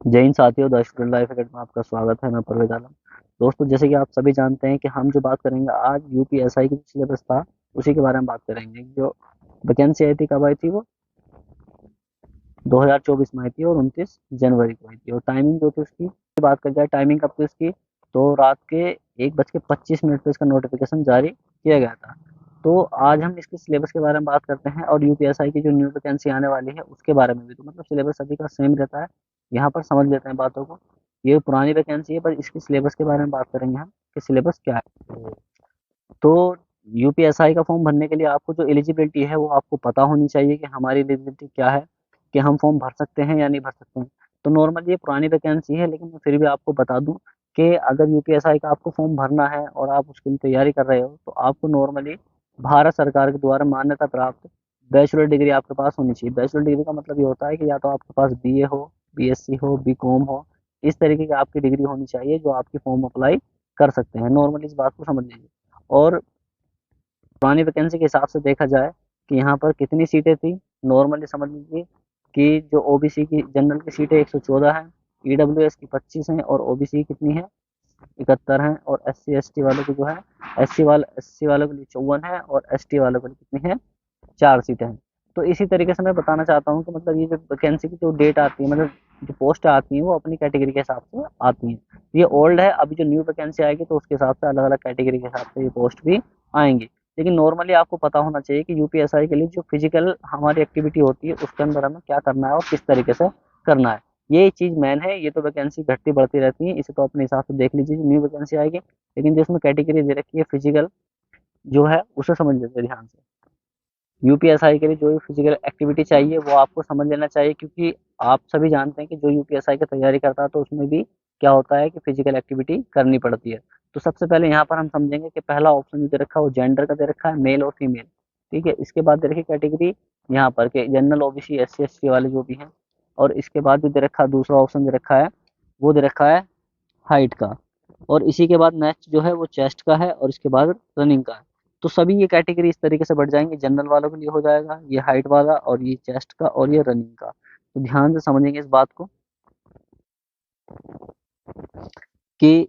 जय हिंद साथियों, the student life academy में आपका स्वागत है। मैं परवेज आलम। दोस्तों, जैसे कि आप सभी जानते हैं कि हम जो बात करेंगे आज यूपीएसआई की सिलेबस था, उसी के बारे में बात करेंगे। जो वैकेंसी आई थी, कब आई थी? वो 2024 में आई थी और 29 जनवरी को आई थी। और टाइमिंग जो थी उसकी बात कर जाए, टाइमिंग कब थी उसकी, तो रात के 1:25 पर इसका नोटिफिकेशन जारी किया गया था। तो आज हम इसके सिलेबस के बारे में बात करते हैं और यूपीएसआई की जो न्यू वैकेंसी आने वाली है उसके बारे में भी। तो मतलब सिलेबस सभी का सेम रहता है। यहाँ पर समझ लेते हैं बातों को। ये पुरानी वैकेंसी है, पर इसकी सिलेबस के बारे में बात करेंगे हम कि सिलेबस क्या है। तो यूपीएसआई का फॉर्म भरने के लिए आपको जो एलिजिबिलिटी है वो आपको पता होनी चाहिए कि हमारी एलिजिबिलिटी क्या है, कि हम फॉर्म भर सकते हैं या नहीं भर सकते हैं। तो नॉर्मली ये पुरानी वैकेंसी है, लेकिन मैं फिर भी आपको बता दूं कि अगर यूपीएसआई का आपको फॉर्म भरना है और आप उसके लिए तैयारी कर रहे हो, तो आपको नॉर्मली भारत सरकार के द्वारा मान्यता प्राप्त बैचलर डिग्री आपके पास होनी चाहिए। बैचलर डिग्री का मतलब ये होता है कि या तो आपके पास बीए हो, बीएससी हो, बीकॉम हो, इस तरीके की आपकी डिग्री होनी चाहिए जो आपकी फॉर्म अप्लाई कर सकते हैं। नॉर्मली इस बात को समझ लीजिए। और पुरानी वैकेंसी के हिसाब से देखा जाए कि यहाँ पर कितनी सीटें थी, नॉर्मली समझ लीजिए कि जो ओबीसी की जनरल की सीटें 114 हैं, ईडब्ल्यूएस की 25 हैं और ओबीसी कितनी है, 71 हैं। और एससी एसटी वालों की जो है, एससी वालों के लिए 54 है और एसटी वालों के लिए कितनी है, 4 सीटें हैं। तो इसी तरीके से मैं बताना चाहता हूँ कि मतलब ये जो वैकेंसी की जो डेट आती है, मतलब जो पोस्ट आती है वो अपनी कैटेगरी के हिसाब से आती हैं। ये ओल्ड है, अभी जो न्यू वैकेंसी आएगी तो उसके हिसाब से अलग अलग कैटेगरी के हिसाब से ये पोस्ट भी आएंगी। लेकिन नॉर्मली आपको पता होना चाहिए कि यूपीएसआई के लिए जो फिजिकल हमारी एक्टिविटी होती है उसके अंदर हमें क्या करना है और किस तरीके से करना है, ये चीज़ मेन है। ये तो वैकेंसी घटती बढ़ती रहती है, इसे तो अपने हिसाब से देख लीजिए, न्यू वैकेंसी आएगी। लेकिन जो इसमें कैटेगरी दे रखी है फिजिकल जो है, उसे समझ लीजिए ध्यान से। यूपीएसआई के लिए जो भी फिजिकल एक्टिविटी चाहिए वो आपको समझ लेना चाहिए, क्योंकि आप सभी जानते हैं कि जो यूपीएसआई की तैयारी करता है तो उसमें भी क्या होता है कि फिजिकल एक्टिविटी करनी पड़ती है। तो सबसे पहले यहाँ पर हम समझेंगे कि पहला ऑप्शन जो दे रखा है वो जेंडर का दे रखा है, मेल और फीमेल। ठीक है, इसके बाद दे रखी कैटेगरी यहाँ पर के जनरल, ओबीसी, एससी एसटी वाले जो भी हैं। और इसके बाद जो दे रखा है दूसरा ऑप्शन दे रखा है, वो दे रखा है हाइट का। और इसी के बाद नेक्स्ट जो है वो चेस्ट का है और इसके बाद रनिंग का है। तो सभी ये कैटेगरी इस तरीके से बढ़ जाएंगे, जनरल वालों के लिए हो जाएगा ये हाइट वाला और ये चेस्ट का और ये रनिंग का। तो ध्यान से समझेंगे इस बात को कि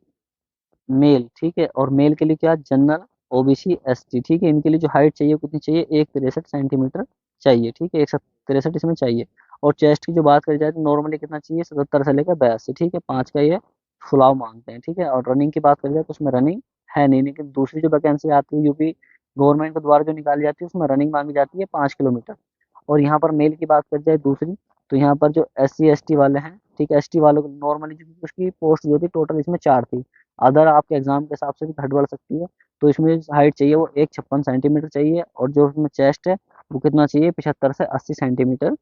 मेल, ठीक है, और मेल के लिए क्या, जनरल, ओबीसी, एसटी, ठीक है, इनके लिए जो हाइट चाहिए कितनी चाहिए, 163 सेंटीमीटर चाहिए। ठीक है, 163 इसमें चाहिए। और चेस्ट की जो बात करी जाए तो नॉर्मली कितना चाहिए, 77 से लेकर 82, ठीक है, 5 का ये फुलाव मांगते हैं। ठीक है, और रनिंग की बात करी जाए तो उसमें रनिंग है नहीं, लेकिन दूसरी जो वैकेंसी आती है यूपी गवर्नमेंट के द्वारा जो निकाली जाती है उसमें रनिंग मांगी जाती है 5 किलोमीटर। और यहाँ पर मेल की बात करी जाए दूसरी, तो यहाँ पर जो एस सी एस टी वाले हैं, ठीक है, एस टी वालों को नॉर्मली उसकी पोस्ट जो थी टोटल इसमें 4 थी। अदर आपके एग्जाम के हिसाब से भी घट बढ़ सकती है। तो इसमें हाइट चाहिए वो 156 सेंटीमीटर चाहिए और जो उसमें चेस्ट है वो कितना चाहिए, 75 से 80 सेंटीमीटर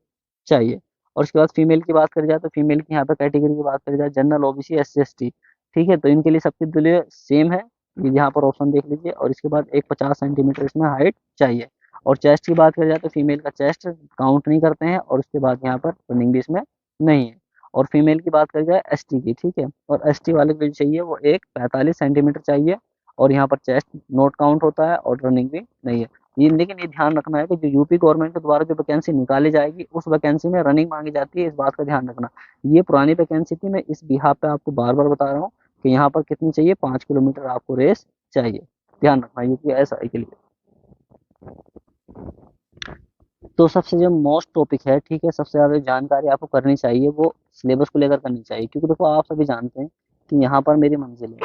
चाहिए। और उसके बाद फीमेल की बात करी जाए तो फीमेल की यहाँ पे कैटेगरी की बात करी जाए, general, OBC, S C S T, ठीक है, तो इनके लिए सबके लिए सेम है। ये यहाँ पर ऑप्शन देख लीजिए। और इसके बाद 150 सेंटीमीटर इसमें हाइट चाहिए। और चेस्ट की बात करी जाए तो फीमेल का चेस्ट काउंट नहीं करते हैं और उसके बाद यहाँ पर रनिंग भी इसमें नहीं है। और फीमेल की बात करी जाए एसटी की, ठीक है, और एसटी वाले को जो चाहिए वो एक 45 सेंटीमीटर चाहिए। और यहाँ पर चेस्ट नोट काउंट होता है और रनिंग भी नहीं है। ये लेकिन ये ध्यान रखना है कि जो यूपी गवर्नमेंट के द्वारा जो वैकेंसी निकाली जाएगी उस वैकेंसी में रनिंग मांगी जाती है, इस बात का ध्यान रखना। ये पुरानी वैकेंसी थी, मैं इस बिहाफ पे आपको बार बार बता रहा हूँ कि यहाँ पर कितनी चाहिए, 5 किलोमीटर आपको रेस चाहिए। ध्यान रखना यूपी एस आई के लिए। तो सबसे जो मोस्ट टॉपिक है, ठीक है, सबसे ज़्यादा जानकारी आपको करनी चाहिए वो सिलेबस को लेकर करनी चाहिए, क्योंकि देखो आप सभी जानते हैं कि यहाँ पर मेरी मंजिल है,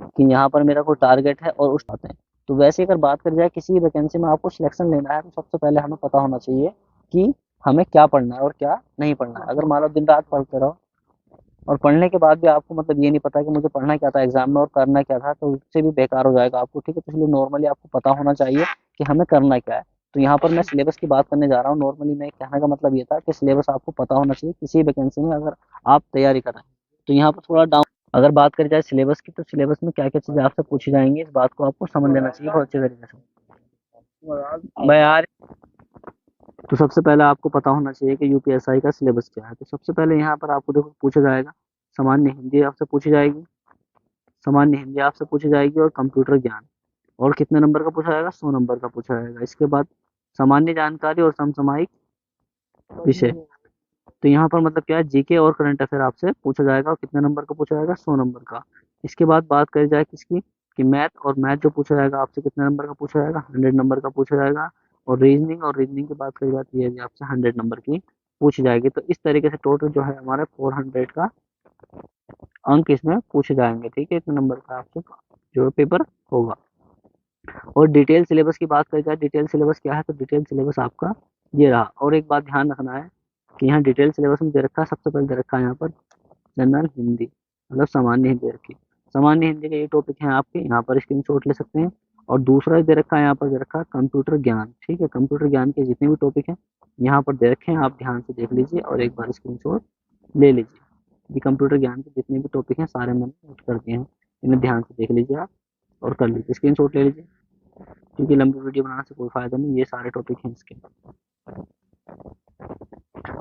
कि यहाँ पर मेरा कोई टारगेट है और उस आते हैं। तो वैसे अगर बात करी जाए किसी वैकेंसी में आपको सिलेक्शन लेना है तो सबसे पहले हमें पता होना चाहिए कि हमें क्या पढ़ना है और क्या नहीं पढ़ना है। अगर मान लो दिन रात पढ़ते रहो और पढ़ने के बाद भी आपको मतलब ये नहीं पता कि मुझे पढ़ना क्या था एग्जाम में और करना क्या था, तो उससे भी बेकार हो जाएगा आपको। ठीक है, तो इसलिए नॉर्मली आपको पता होना चाहिए कि हमें करना क्या है। तो यहाँ पर मैं सिलेबस की बात करने जा रहा हूँ। नॉर्मली मैं कहने का मतलब ये था कि सिलेबस आपको पता होना चाहिए किसी वैकेंसी में अगर आप तैयारी कर रहे हैं। तो यहाँ पर थोड़ा डाउन, अगर बात करी जाए सिलेबस की, तो सिलेबस में क्या क्या चीज़ें आपसे पूछी जाएंगी इस बात को आपको समझ लेना चाहिए बहुत अच्छे तरीके से। मैं यार, तो सबसे पहले आपको पता होना चाहिए कि यूपीएसआई का सिलेबस क्या है। तो सबसे पहले यहाँ पर आपको देखो पूछा जाएगा, सामान्य हिंदी आपसे पूछी जाएगी, सामान्य हिंदी आपसे पूछी जाएगी और कंप्यूटर ज्ञान। और कितने नंबर का पूछा जाएगा, 100 नंबर का पूछा जाएगा। इसके बाद सामान्य जानकारी और समसामयिक विषय, तो यहाँ पर मतलब क्या है, जीके और करंट अफेयर आपसे पूछा जाएगा, और कितने नंबर का पूछा जाएगा, 100 नंबर का। इसके बाद बात करी जाए किसकी, कि मैथ, और मैथ जो पूछा जाएगा आपसे कितने नंबर का पूछा जाएगा, 100 नंबर का पूछा जाएगा। और रीजनिंग की बात करी जाती है, ये भी आपसे 100 नंबर की पूछी जाएगी। तो इस तरीके से टोटल जो है हमारे 400 का अंक इसमें पूछे जाएंगे, ठीक है, इतने नंबर का आपसे जो पेपर होगा। और डिटेल सिलेबस की बात करी जाए, डिटेल सिलेबस क्या है, तो डिटेल सिलेबस आपका ये रहा। और एक बात ध्यान रखना है कि यहाँ डिटेल सिलेबस में दे रखा है, सबसे पहले दे रखा है यहाँ पर जनरल हिंदी, मतलब सामान्य हिंदी रखी। सामान्य हिंदी के ये टॉपिक हैं आपके, यहाँ पर स्क्रीनशॉट ले सकते हैं। और दूसरा दे रखा है, यहाँ पर दे रखा है कंप्यूटर ज्ञान, ठीक है, कंप्यूटर ज्ञान के जितने भी टॉपिक हैं यहाँ पर दे रखे हैं, आप ध्यान से देख लीजिए और एक बार स्क्रीनशॉट ले लीजिए। ये कंप्यूटर ज्ञान के जितने भी टॉपिक हैं सारे मैंने नोट कर दिए हैं, इन्हें ध्यान से देख लीजिए आप और कर लीजिए, स्क्रीनशॉट ले लीजिए, क्योंकि लंबी वीडियो बनाने से कोई फायदा नहीं, ये सारे टॉपिक हैं इसके।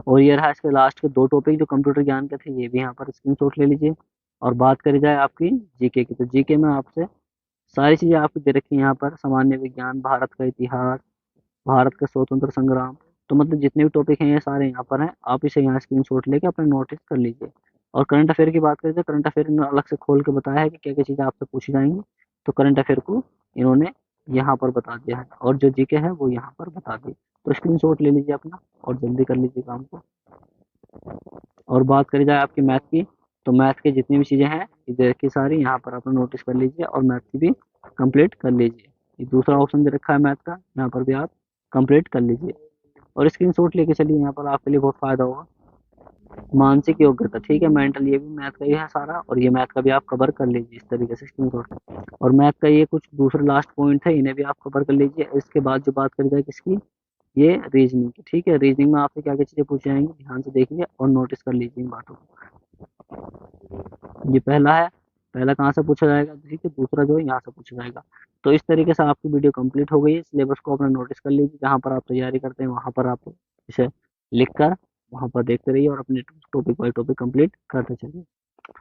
और ये रहा इसके लास्ट के 2 टॉपिक जो कंप्यूटर ज्ञान के थे, ये भी यहाँ पर स्क्रीनशॉट ले लीजिए। और बात करी जाए आपकी जीके की, तो जीके में आपसे सारी चीज़ें आपको दे रखी हैं यहाँ पर, सामान्य विज्ञान, भारत का इतिहास, भारत का स्वतंत्र संग्राम, तो मतलब जितने भी टॉपिक हैं ये सारे यहाँ पर हैं, आप इसे यहाँ स्क्रीनशॉट लेके अपने नोटिस कर लीजिए। और करंट अफेयर की बात करें तो करंट अफेयर ने अलग से खोल के बताया है कि क्या क्या चीज़ें आपसे पूछी जाएंगी, तो करंट अफेयर को इन्होंने यहाँ पर बता दिया है, और जो जीके है वो यहाँ पर बता दी। तो स्क्रीनशॉट ले लीजिए अपना और जल्दी कर लीजिए काम को। और बात करी जाए आपकी मैथ की, तो मैथ की जितनी भी चीज़ें हैं इधर की सारी यहाँ पर अपना नोटिस कर लीजिए और मैथ की भी कंप्लीट कर लीजिए। ये दूसरा ऑप्शन दे रखा है मैथ का, यहाँ पर भी आप कंप्लीट कर लीजिए और स्क्रीनशॉट लेके चलिए, यहाँ पर आपके लिए बहुत फायदा होगा। मानसिक योग्यता, ठीक है, मेंटल, ये भी मैथ का ही है सारा, और ये मैथ का भी आप कवर कर लीजिए इस तरीके से स्क्रीनशॉट। और मैथ का ये कुछ दूसरे लास्ट पॉइंट है, इन्हें भी आप कवर कर लीजिए। इसके बाद जो बात करी जाए किसकी, ये रीजनिंग की, ठीक है, रीजनिंग में आपसे क्या क्या चीज़ें पूछी जाएंगी ध्यान से देखिए और नोटिस कर लीजिए इन बातों को। ये पहला है, पहला कहाँ से पूछा जाएगा, ठीक है, दूसरा जो है यहाँ से पूछा जाएगा। तो इस तरीके से आपकी वीडियो कंप्लीट हो गई है। सिलेबस को अपना नोटिस कर लीजिए, जहाँ पर आप तैयारी करते हैं वहाँ पर आप इसे लिख कर वहाँ पर देखते रहिए और अपने टॉपिक बाई टॉपिक कंप्लीट करते चलिए।